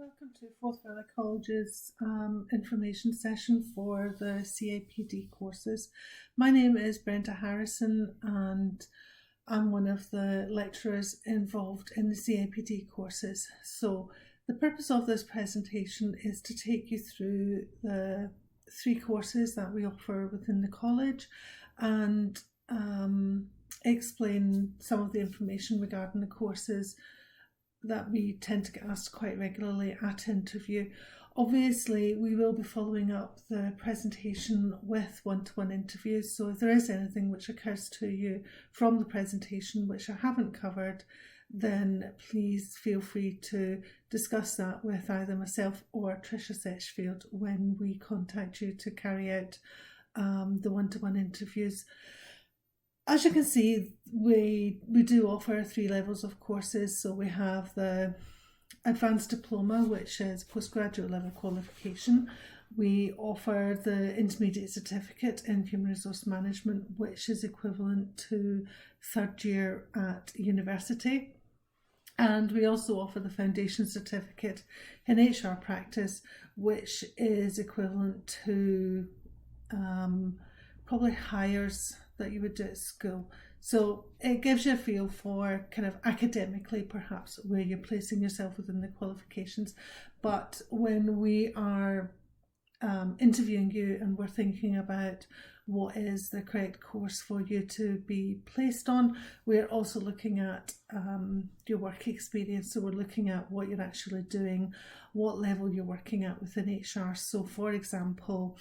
Welcome to Forth Valley College's information session for the CIPD courses. My name is Brenda Harrison and I'm one of the lecturers involved in the CIPD courses. So the purpose of this presentation is to take you through the three courses that we offer within the college and explain some of the information regarding the courses that we tend to get asked quite regularly at interview. Obviously, we will be following up the presentation with one-to-one interviews, so if there is anything which occurs to you from the presentation which I haven't covered, then please feel free to discuss that with either myself or Tricia Setchfield when we contact you to carry out the one-to-one interviews. As you can see, we do offer three levels of courses. So we have the Advanced Diploma, which is postgraduate level qualification. We offer the Intermediate Certificate in Human Resource Management, which is equivalent to third year at university. And we also offer the Foundation Certificate in HR Practice, which is equivalent to probably hires that you would do at school. So it gives you a feel for kind of academically perhaps where you're placing yourself within the qualifications. But when we are interviewing you and we're thinking about what is the correct course for you to be placed on, we're also looking at your work experience. So we're looking at what you're actually doing, what level you're working at within HR. So for example,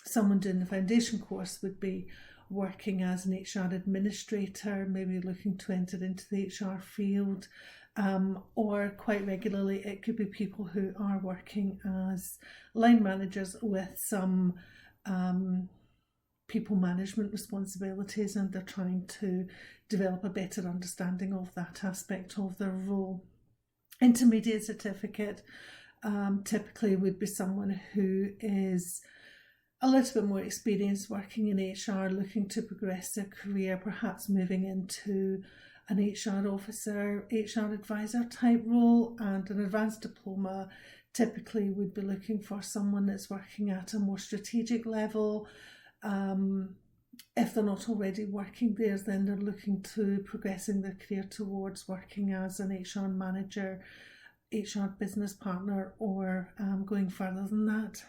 someone doing the foundation course would be working as an HR administrator, maybe looking to enter into the HR field, or quite regularly it could be people who are working as line managers with some people management responsibilities, and they're trying to develop a better understanding of that aspect of their role. Intermediate certificate typically would be someone who is a little bit more experienced working in HR, looking to progress their career, perhaps moving into an HR officer, HR advisor type role. And an advanced diploma typically would be looking for someone that's working at a more strategic level. If they're not already working there, then they're looking to progressing their career towards working as an HR manager, HR business partner, or going further than that.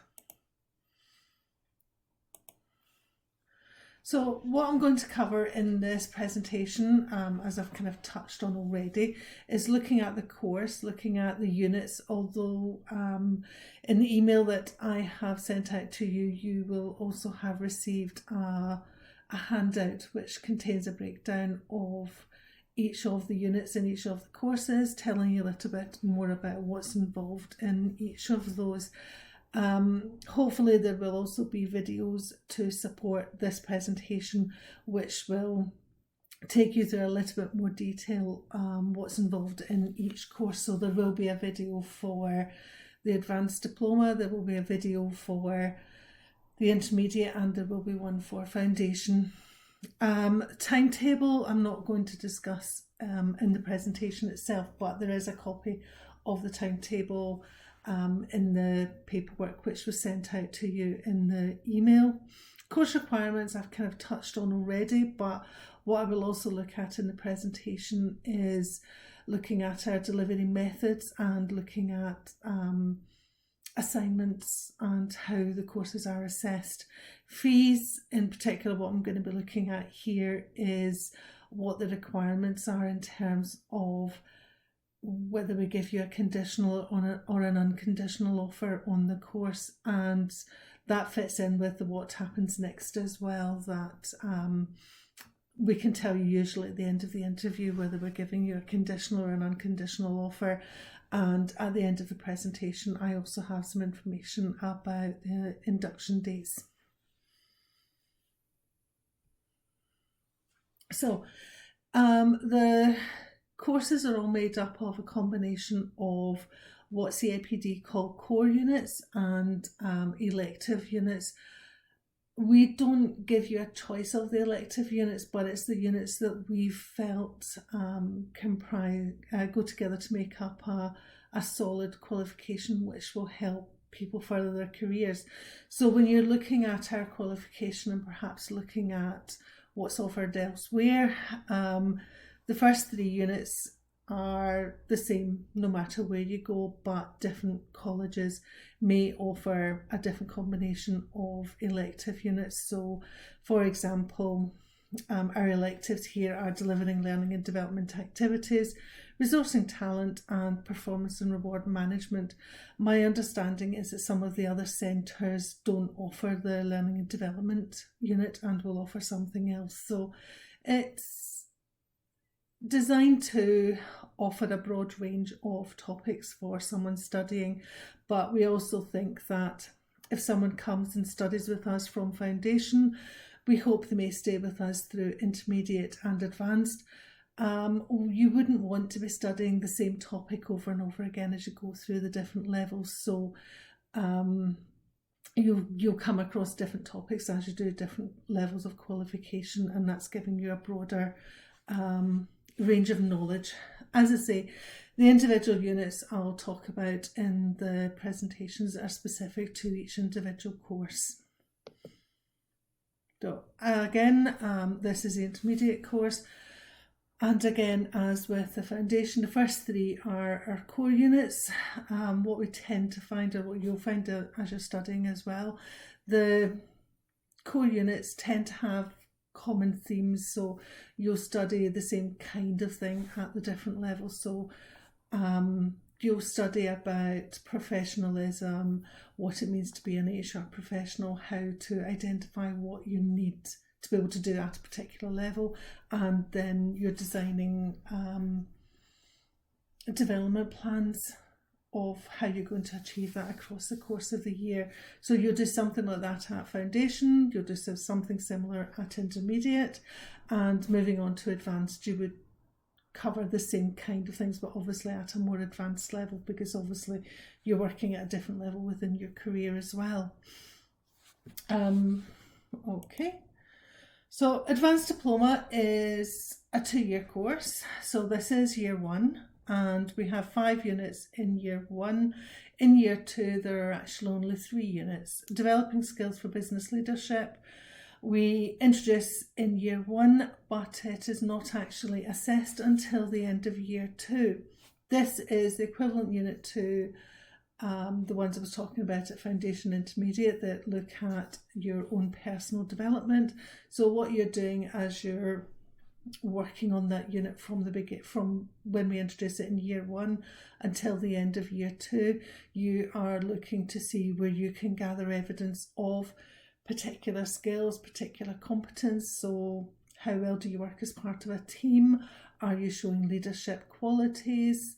So what I'm going to cover in this presentation, as I've kind of touched on already, is looking at the course, looking at the units, although in the email that I have sent out to you, you will also have received a handout which contains a breakdown of each of the units in each of the courses, telling you a little bit more about what's involved in each of those. Hopefully there will also be videos to support this presentation which will take you through a little bit more detail what's involved in each course. So there will be a video for the Advanced Diploma, there will be a video for the Intermediate, and there will be one for Foundation. Timetable I'm not going to discuss in the presentation itself, but there is a copy of the timetable in the paperwork which was sent out to you in the email. Course requirements I've kind of touched on already, but what I will also look at in the presentation is looking at our delivery methods and looking at assignments and how the courses are assessed. Fees in particular, what I'm going to be looking at here is what the requirements are in terms of whether we give you a conditional or an unconditional offer on the course, and that fits in with the what happens next as well, that we can tell you usually at the end of the interview whether we're giving you a conditional or an unconditional offer. And at the end of the presentation I also have some information about the induction days. So the courses are all made up of a combination of what CIPD call core units and elective units. We don't give you a choice of the elective units, but it's the units that we felt go together to make up a solid qualification which will help people further their careers. So when you're looking at our qualification and perhaps looking at what's offered elsewhere, the first 3 units are the same no matter where you go, but different colleges may offer a different combination of elective units. So for example, our electives here are delivering learning and development activities, resourcing talent, and performance and reward management. My understanding is that some of the other centres don't offer the learning and development unit and will offer something else. So it's designed to offer a broad range of topics for someone studying, but we also think that if someone comes and studies with us from foundation, we hope they may stay with us through intermediate and advanced. You wouldn't want to be studying the same topic over and over again as you go through the different levels. So you'll come across different topics as you do different levels of qualification, and that's giving you a broader range of knowledge. As I say, the individual units I'll talk about in the presentations are specific to each individual course. So again, this is the intermediate course. And again, as with the foundation, the first 3 are our core units. What we tend to find, or what you'll find as you're studying as well, the core units tend to have common themes. So you'll study the same kind of thing at the different levels. So you'll study about professionalism, what it means to be an HR professional, how to identify what you need to be able to do at a particular level, and then you're designing development plans of how you're going to achieve that across the course of the year. So you'll do something like that at foundation, you'll do something similar at intermediate, and moving on to advanced you would cover the same kind of things, but obviously at a more advanced level, because obviously you're working at a different level within your career as well. Okay. So Advanced Diploma is a 2-year course. So this is year 1, and we have 5 units in year 1. In year 2, there are actually only 3 units. Developing skills for business leadership, we introduce in year 1, but it is not actually assessed until the end of year 2. This is the equivalent unit to the ones I was talking about at Foundation Intermediate that look at your own personal development. So what you're doing as you're working on that unit from when we introduce it in year 1 until the end of year 2, you are looking to see where you can gather evidence of particular skills, particular competence. So how well do you work as part of a team? Are you showing leadership qualities?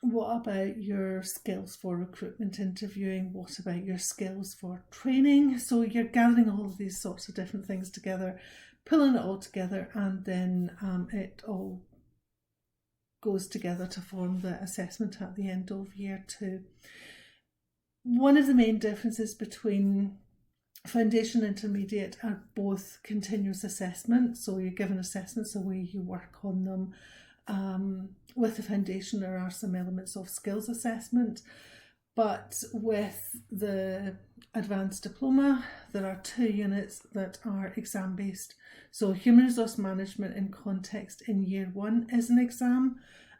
What about your skills for recruitment interviewing? What about your skills for training? So you're gathering all of these sorts of different things together, pulling it all together, and then it all goes together to form the assessment at the end of year 2. One of the main differences between Foundation and Intermediate are both continuous assessment. So you're given assessments, the way you work on them. With the foundation, there are some elements of skills assessment, but with the Advanced Diploma, there are 2 units that are exam based. So Human Resource Management in Context in year 1 is an exam,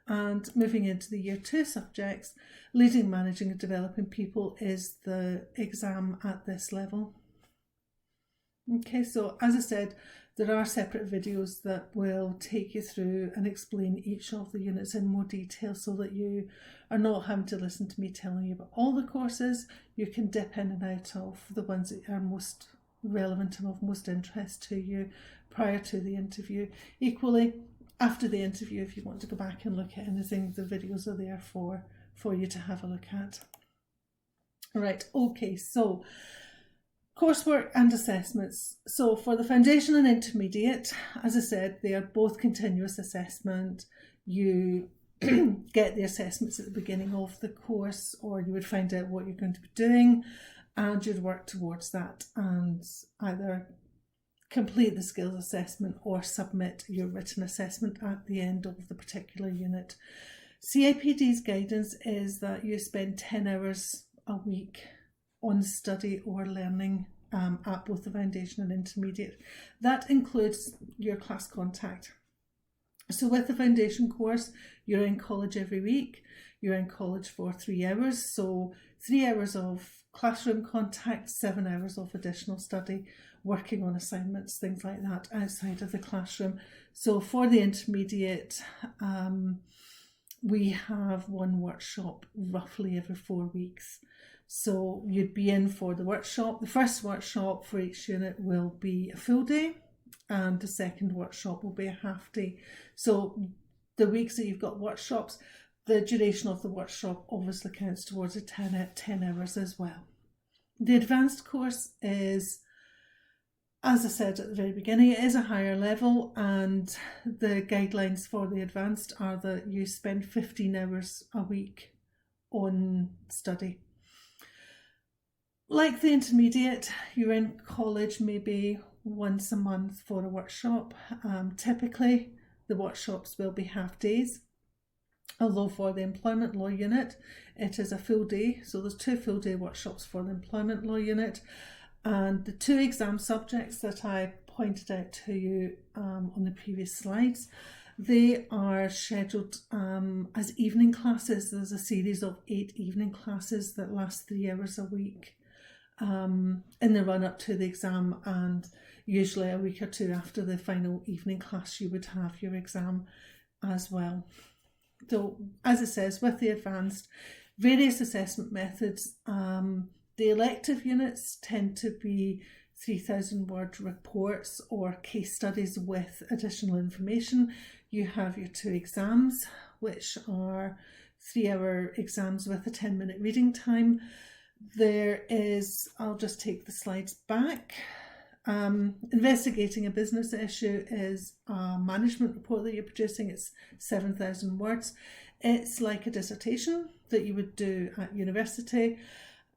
and moving into the year 2 subjects, Leading, Managing and Developing People is the exam at this level. Okay, so as I said, there are separate videos that will take you through and explain each of the units in more detail so that you are not having to listen to me telling you about all the courses. You can dip in and out of the ones that are most relevant and of most interest to you prior to the interview. Equally, after the interview, if you want to go back and look at anything, the videos are there for you to have a look at. Right, okay, so coursework and assessments. So for the foundation and intermediate, as I said, they are both continuous assessment. You get the assessments at the beginning of the course, or you would find out what you're going to be doing, and you'd work towards that and either complete the skills assessment or submit your written assessment at the end of the particular unit. CIPD's guidance is that you spend 10 hours a week on study or learning at both the foundation and intermediate. That includes your class contact. So with the foundation course, you're in college every week. You're in college for 3 hours. So 3 hours of classroom contact, 7 hours of additional study, working on assignments, things like that outside of the classroom. So for the intermediate, we have one workshop roughly every 4 weeks. So you'd be in for the workshop. The first workshop for each unit will be a full day, and the second workshop will be a half day. So the weeks that you've got workshops, the duration of the workshop obviously counts towards the 10 hours as well. The advanced course is, as I said at the very beginning, it is a higher level, and the guidelines for the advanced are that you spend 15 hours a week on study. Like the intermediate, you're in college maybe once a month for a workshop. Typically, the workshops will be half days, although for the employment law unit, it is a full day. So there's 2 full day workshops for the employment law unit. And the 2 exam subjects that I pointed out to you on the previous slides, they are scheduled as evening classes. There's a series of 8 evening classes that last 3 hours a week in the run up to the exam, and usually a week or 2 after the final evening class you would have your exam as well. So as it says, with the advanced, various assessment methods. The elective units tend to be 3,000 word reports or case studies with additional information. You have your 2 exams, which are 3-hour exams with a 10-minute reading time. There is, I'll just take the slides back. Investigating a business issue is a management report that you're producing. It's 7,000 words. It's like a dissertation that you would do at university.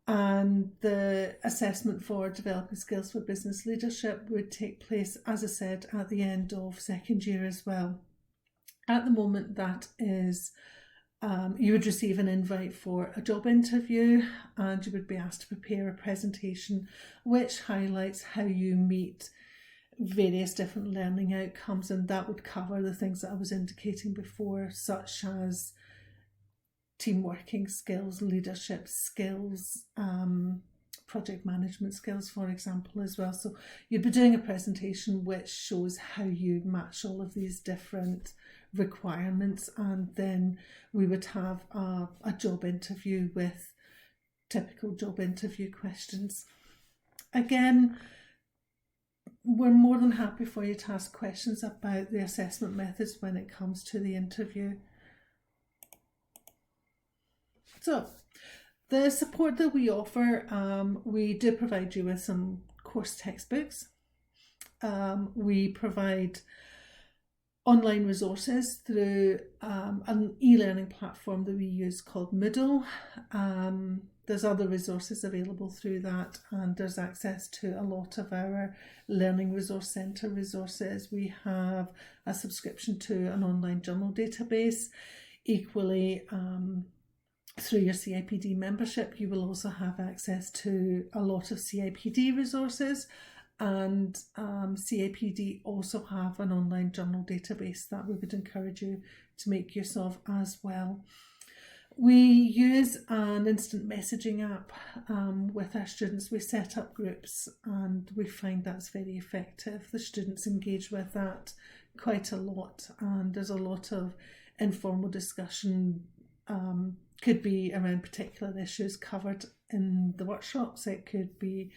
And the assessment for developing skills for business leadership would take place, as I said, at the end of second year as well. At the moment, that is, you would receive an invite for a job interview, and you would be asked to prepare a presentation which highlights how you meet various different learning outcomes, and that would cover the things that I was indicating before, such as team working skills, leadership skills, project management skills, for example, as well. So you'd be doing a presentation which shows how you match all of these different requirements, and then we would have a job interview with typical job interview questions. Again, we're more than happy for you to ask questions about the assessment methods when it comes to the interview. So, the support that we offer, we do provide you with some course textbooks. We provide online resources through an e-learning platform that we use called Moodle. There's other resources available through that, and there's access to a lot of our Learning Resource Centre resources. We have a subscription to an online journal database. Equally, through your CIPD membership, you will also have access to a lot of CIPD resources, and CIPD also have an online journal database that we would encourage you to make use of as well. We use an instant messaging app with our students. We set up groups, and we find that's very effective. The students engage with that quite a lot, and there's a lot of informal discussion. Could be around particular issues covered in the workshops. It could be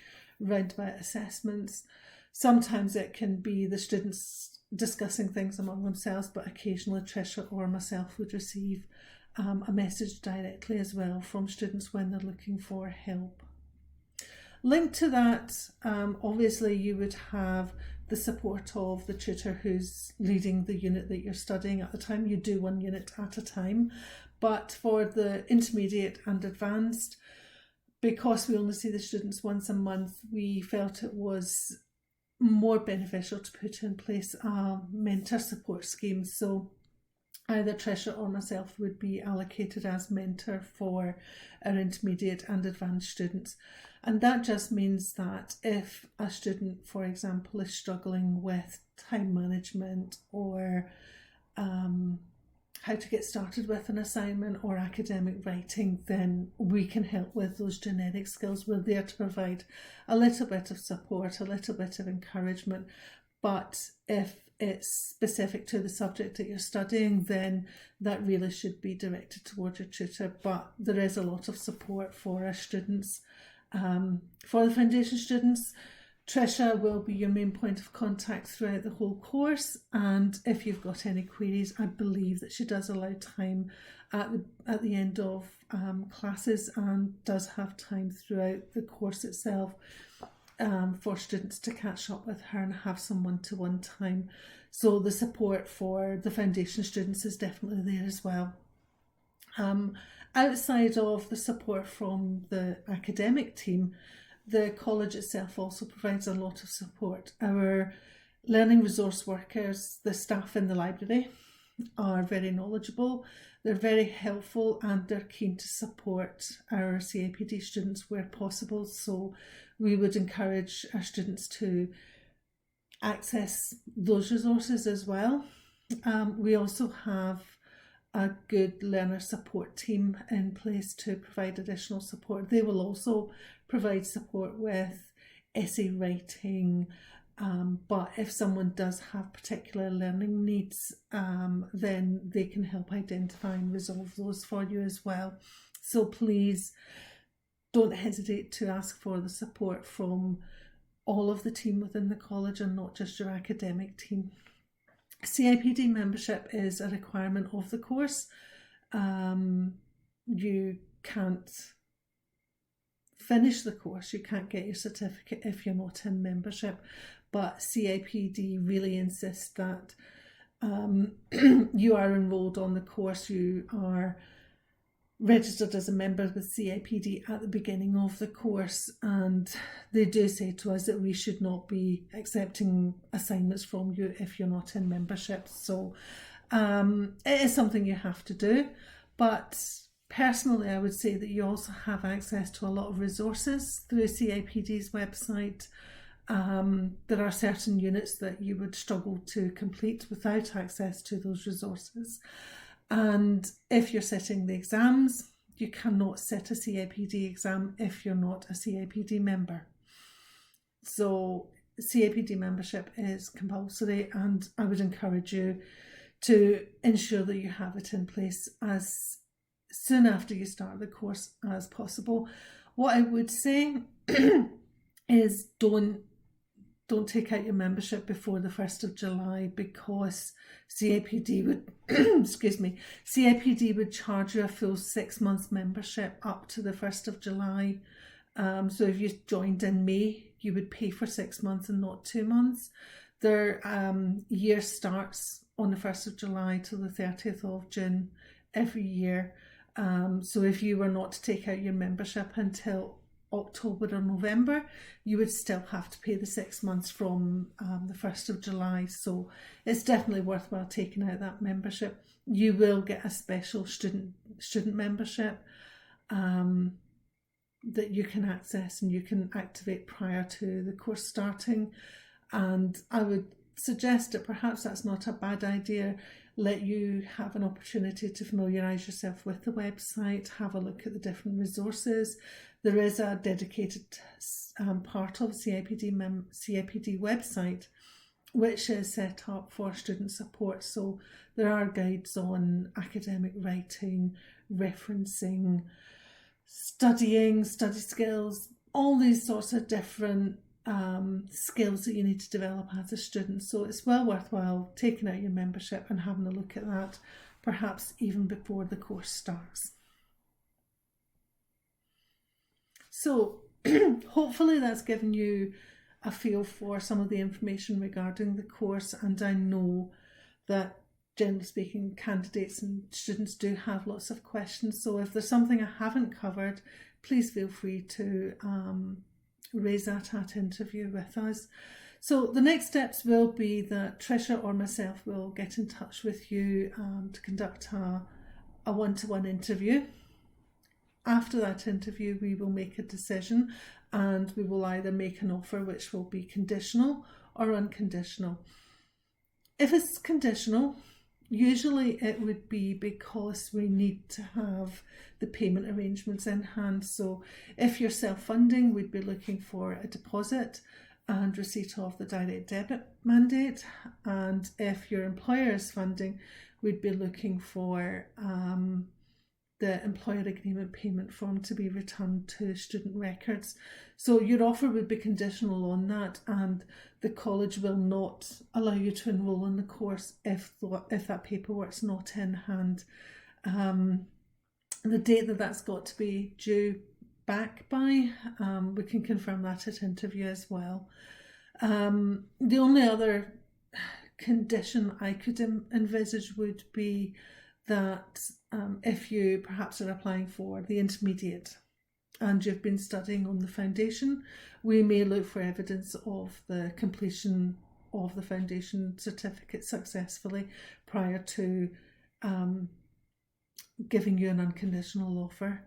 around about assessments. Sometimes it can be the students discussing things among themselves, but occasionally Tricia or myself would receive a message directly as well from students when they're looking for help. Linked to that, obviously you would have the support of the tutor who's leading the unit that you're studying at the time. You do one unit at a time. But for the intermediate and advanced, because we only see the students once a month, we felt it was more beneficial to put in place a mentor support scheme. So either Tricia or myself would be allocated as mentor for our intermediate and advanced students. And that just means that if a student, for example, is struggling with time management or how to get started with an assignment or academic writing, then we can help with those generic skills. We're there to provide a little bit of support, a little bit of encouragement. But if it's specific to the subject that you're studying, then that really should be directed towards your tutor. But there is a lot of support for our students. For the foundation students, Tricia will be your main point of contact throughout the whole course, and if you've got any queries, I believe that she does allow time at the end of classes and does have time throughout the course itself for students to catch up with her and have some one-to-one time. So the support for the foundation students is definitely there as well. Outside of the support from the academic team, the college itself also provides a lot of support. Our learning resource workers, the staff in the library, are very knowledgeable, they're very helpful, and they're keen to support our CIPD students where possible. So we would encourage our students to access those resources as well. We also have a good learner support team in place to provide additional support. They will also provide support with essay writing, but if someone does have particular learning needs, then they can help identify and resolve those for you as well. So please don't hesitate to ask for the support from all of the team within the college and not just your academic team. CIPD membership is a requirement of the course. You can't finish the course, you can't get your certificate if you're not in membership, but CIPD really insists that you are enrolled on the course, you are registered as a member with CIPD at the beginning of the course, and they do say to us that we should not be accepting assignments from you if you're not in membership. So it is something you have to do, but personally I would say that you also have access to a lot of resources through CIPD's website. There are certain units that you would struggle to complete without access to those resources. And if you're sitting the exams, you cannot sit a CIPD exam if you're not a CIPD member. So CIPD membership is compulsory, and I would encourage you to ensure that you have it in place as soon after you start the course as possible. What I would say is don't take out your membership before the 1st of July, because CIPD would CIPD would charge you a full 6 months membership up to the 1st of July. So if you joined in May, you would pay for 6 months and not 2 months. Their year starts on the 1st of July till the 30th of June every year. So if you were not to take out your membership until October or November, you would still have to pay the 6 months from the 1st of July. So it's definitely worthwhile taking out that membership. You will get a special student membership that you can access and you can activate prior to the course starting. And I would suggest that perhaps that's not a bad idea. Let you have an opportunity to familiarise yourself with the website, have a look at the different resources. There is a dedicated part of CIPD website which is set up for student support. So there are guides on academic writing, referencing, studying, study skills, all these sorts of different skills that you need to develop as a student. So it's well worthwhile taking out your membership and having a look at that, perhaps even before the course starts. So hopefully that's given you a feel for some of the information regarding the course, and I know that generally speaking candidates and students do have lots of questions, so if there's something I haven't covered, please feel free to raise that at interview with us. So the next steps will be that Tricia or myself will get in touch with you to conduct a one-to-one interview. After that interview, we will make a decision, and we will either make an offer which will be conditional or unconditional. If it's conditional, usually it would be because we need to have the payment arrangements in hand. So if you're self-funding, we'd be looking for a deposit and receipt of the direct debit mandate. And if your employer is funding, we'd be looking for the employer agreement payment form to be returned to student records. So your offer would be conditional on that, and the college will not allow you to enrol in the course if that paperwork's not in hand. The date that's got to be due back by, we can confirm that at interview as well. The only other condition I could envisage would be that if you perhaps are applying for the intermediate and you've been studying on the foundation, we may look for evidence of the completion of the foundation certificate successfully prior to giving you an unconditional offer.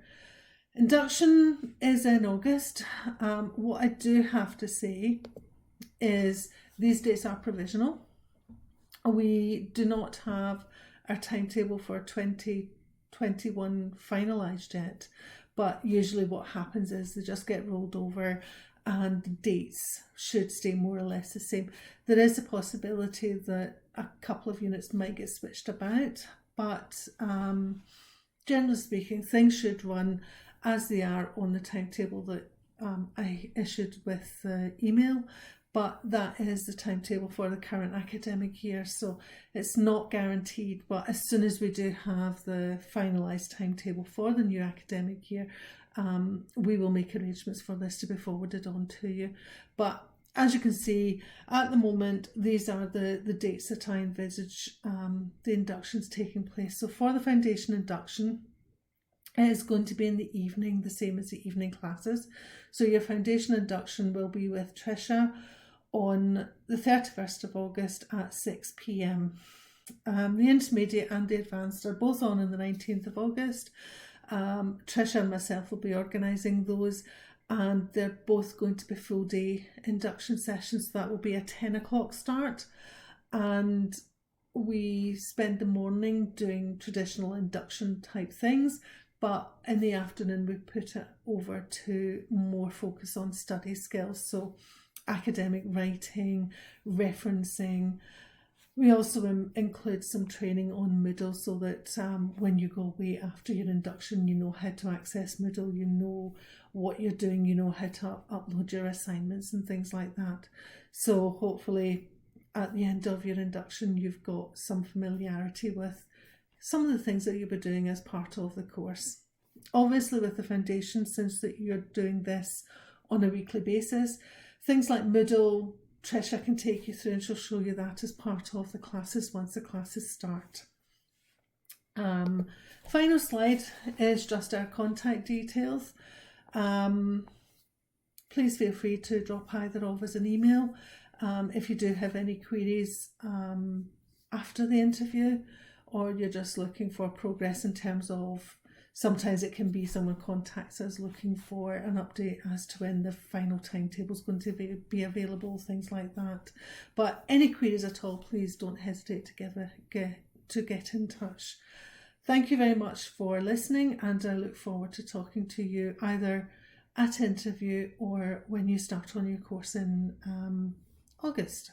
Induction is in August. What I do have to say is these dates are provisional. We do not have our timetable for 2021 finalised yet, but usually what happens is they just get rolled over and the dates should stay more or less the same. There is a possibility that a couple of units might get switched about, but generally speaking, things should run as they are on the timetable that I issued with the email. But that is the timetable for the current academic year, so it's not guaranteed. But as soon as we do have the finalised timetable for the new academic year, we will make arrangements for this to be forwarded on to you. But as you can see, at the moment, these are the dates that I envisage the inductions taking place. So for the foundation induction, it is going to be in the evening, the same as the evening classes. So your foundation induction will be with Tricia on the 31st of August at 6 p.m. The intermediate and the advanced are both on the 19th of August. Tricia and myself will be organising those, and they're both going to be full day induction sessions. So that will be a 10 o'clock start, and we spend the morning doing traditional induction type things, but in the afternoon we put it over to more focus on study skills. So academic writing, referencing. We also include some training on Moodle so that when you go away after your induction, you know how to access Moodle, you know what you're doing, you know how to upload your assignments and things like that. So hopefully at the end of your induction, you've got some familiarity with some of the things that you'll be doing as part of the course. Obviously with the foundation, since that you're doing this on a weekly basis, things like Moodle, Tricia can take you through and she'll show you that as part of the classes once the classes start. Final slide is just our contact details. Please feel free to drop either of us an email if you do have any queries after the interview, or you're just looking for progress in terms of, sometimes it can be someone contacts us looking for an update as to when the final timetable is going to be available, things like that. But any queries at all, please don't hesitate to get in touch. Thank you very much for listening, and I look forward to talking to you either at interview or when you start on your course in August.